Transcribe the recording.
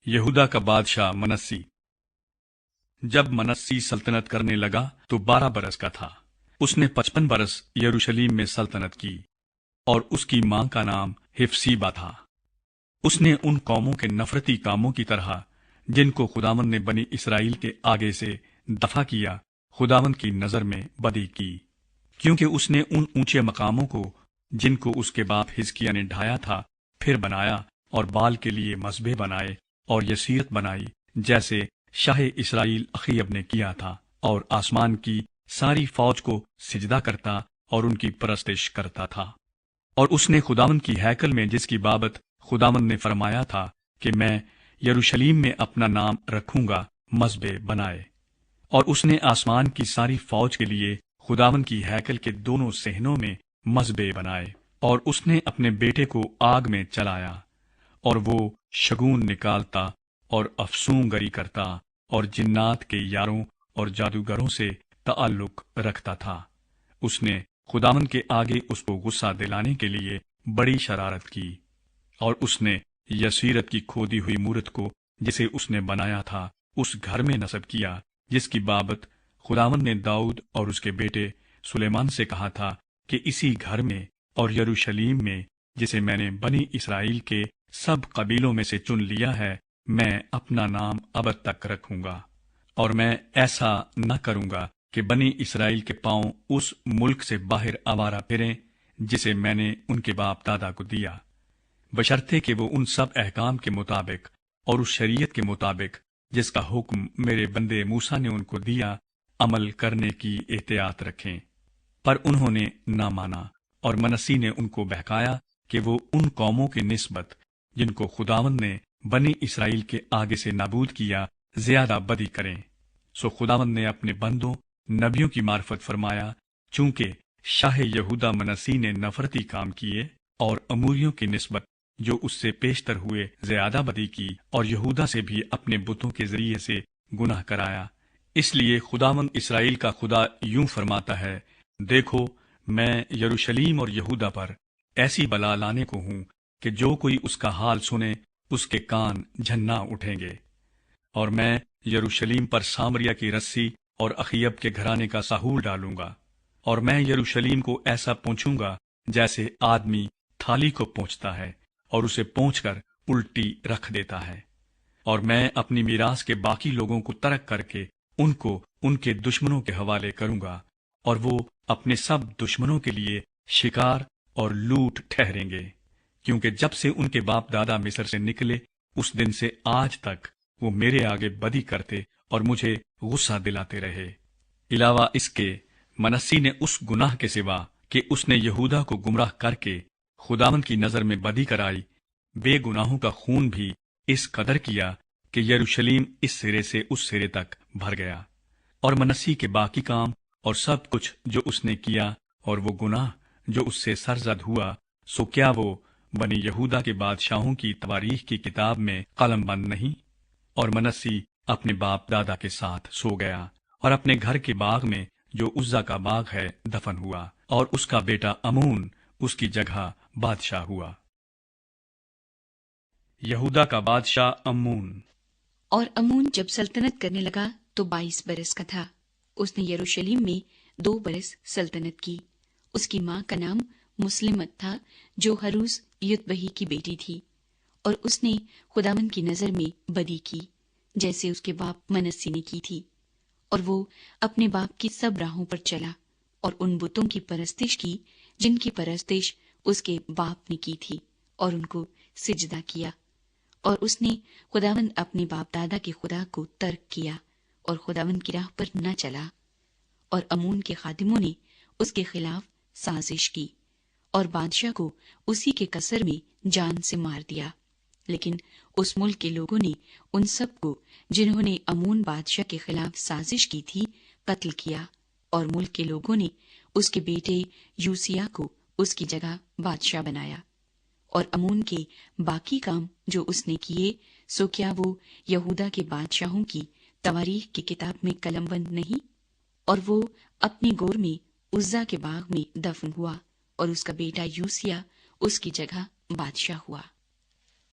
یہودا کا بادشاہ منسی۔ جب منسی سلطنت کرنے لگا تو 12 برس کا تھا۔ اس نے 55 برس یروشلیم میں سلطنت کی، اور اس کی ماں کا نام ہفسیبا تھا۔ اس نے ان قوموں کے نفرتی کاموں کی طرح جن کو خداوند نے بنی اسرائیل کے آگے سے دفع کیا، خداوند کی نظر میں بدی کی، کیونکہ اس نے ان اونچے مقاموں کو جن کو اس کے باپ حزقیہ نے ڈھایا تھا پھر بنایا، اور بال کے لیے مذبح بنائے اور یسیرت بنائی، جیسے شاہ اسرائیل اخیب نے کیا تھا، اور آسمان کی ساری فوج کو سجدہ کرتا اور ان کی پرستش کرتا تھا۔ اور اس نے خداوند کی ہیکل میں جس کی بابت خداوند نے فرمایا تھا کہ میں یروشلیم میں اپنا نام رکھوں گا، مذبح بنائے۔ اور اس نے آسمان کی ساری فوج کے لیے خداوند کی ہیکل کے دونوں صحنوں میں مذبح بنائے، اور اس نے اپنے بیٹے کو آگ میں چلایا، اور وہ شگون نکالتا اور افسوں گری کرتا اور جنات کے یاروں اور جادوگروں سے تعلق رکھتا تھا۔ اس نے خداوند کے آگے اس کو غصہ دلانے کے لیے بڑی شرارت کی، اور اس نے یسیرت کی کھودی ہوئی مورت کو جسے اس نے بنایا تھا اس گھر میں نصب کیا جس کی بابت خداوند نے داؤد اور اس کے بیٹے سلیمان سے کہا تھا کہ اسی گھر میں اور یروشلیم میں جسے میں نے بنی اسرائیل کے سب قبیلوں میں سے چن لیا ہے، میں اپنا نام ابد تک رکھوں گا، اور میں ایسا نہ کروں گا کہ بنی اسرائیل کے پاؤں اس ملک سے باہر آوارہ پھریں جسے میں نے ان کے باپ دادا کو دیا، بشرطے کہ وہ ان سب احکام کے مطابق اور اس شریعت کے مطابق جس کا حکم میرے بندے موسیٰ نے ان کو دیا عمل کرنے کی احتیاط رکھیں۔ پر انہوں نے نہ مانا، اور منسی نے ان کو بہکایا کہ وہ ان قوموں کی نسبت جن کو خداوند نے بنی اسرائیل کے آگے سے نابود کیا زیادہ بدی کریں۔ سو خداوند نے اپنے بندوں نبیوں کی معرفت فرمایا، چونکہ شاہ یہودا منسی نے نفرتی کام کیے اور اموریوں کی نسبت جو اس سے پیشتر ہوئے زیادہ بدی کی، اور یہودا سے بھی اپنے بتوں کے ذریعے سے گناہ کرایا۔ اس لیے خداوند اسرائیل کا خدا یوں فرماتا ہے، دیکھو میں یروشلیم اور یہودا پر ایسی بلا لانے کو ہوں کہ جو کوئی اس کا حال سنے اس کے کان جھنا اٹھیں گے، اور میں یروشلیم پر سامریا کی رسی اور اخیب کے گھرانے کا ساحول ڈالوں گا، اور میں یروشلیم کو ایسا پونچھوں گا جیسے آدمی تھالی کو پونچھتا ہے اور اسے پونچھ کر الٹی رکھ دیتا ہے، اور میں اپنی میراث کے باقی لوگوں کو ترک کر کے ان کو ان کے دشمنوں کے حوالے کروں گا، اور وہ اپنے سب دشمنوں کے لیے شکار اور لوٹ ٹھہریں گے، کیونکہ جب سے ان کے باپ دادا مصر سے نکلے اس دن سے آج تک وہ میرے آگے بدی کرتے اور مجھے غصہ دلاتے رہے۔ علاوہ اس کے منسی نے اس گناہ کے سوا کہ اس نے یہودا کو گمراہ کر کے خداوند کی نظر میں بدی کرائی، بے گناہوں کا خون بھی اس قدر کیا کہ یروشلیم اس سرے سے اس سرے تک بھر گیا۔ اور منسی کے باقی کام اور سب کچھ جو اس نے کیا اور وہ گناہ جو اس سے سرزد ہوا، سو کیا وہ بنی یہودا کے بادشاہوں کی تواریخ کی کتاب میں قلم بند نہیں؟ اور منسی اپنے باپ دادا کے ساتھ سو گیا، اور اپنے گھر کے باغ میں جو عزا کا باغ ہے دفن ہوا، اور اس کا بیٹا امون اس کی جگہ بادشاہ ہوا۔ یہودا کا بادشاہ امون۔ اور امون جب سلطنت کرنے لگا تو 22 برس کا تھا۔ اس نے یروشلیم میں 2 برس سلطنت کی۔ اس کی ماں کا نام مسلمت تھا جو ہروز یتبہی کی بیٹی تھی، اور اس نے خداوند کی نظر میں بدی کی جیسے اس کے باپ منسی نے کی تھی، اور وہ اپنے باپ کی سب راہوں پر چلا اور ان بتوں کی پرستش کی جن کی پرستش اس کے باپ نے کی تھی، اور ان کو سجدہ کیا۔ اور اس نے خداوند اپنے باپ دادا کے خدا کو ترک کیا اور خداوند کی راہ پر نہ چلا۔ اور امون کے خادموں نے اس کے خلاف سازش کی اور بادشاہ کو اسی کے کسر میں جان سے مار دیا۔ لیکن اس ملک کے لوگوں نے ان سب کو جنہوں نے امون بادشاہ کے خلاف سازش کی تھی قتل کیا، اور ملک کے لوگوں نے اس کے بیٹے یوسیہ کو اس کی جگہ بادشاہ بنایا۔ اور امون کے باقی کام جو اس نے کیے، سو کیا وہ یہودا کے بادشاہوں کی تواریخ کی کتاب میں قلم بند نہیں؟ اور وہ اپنی گور میں عزا کے باغ میں دفن ہوا، اور اس کا بیٹا یوسیہ اس کی جگہ بادشاہ ہوا۔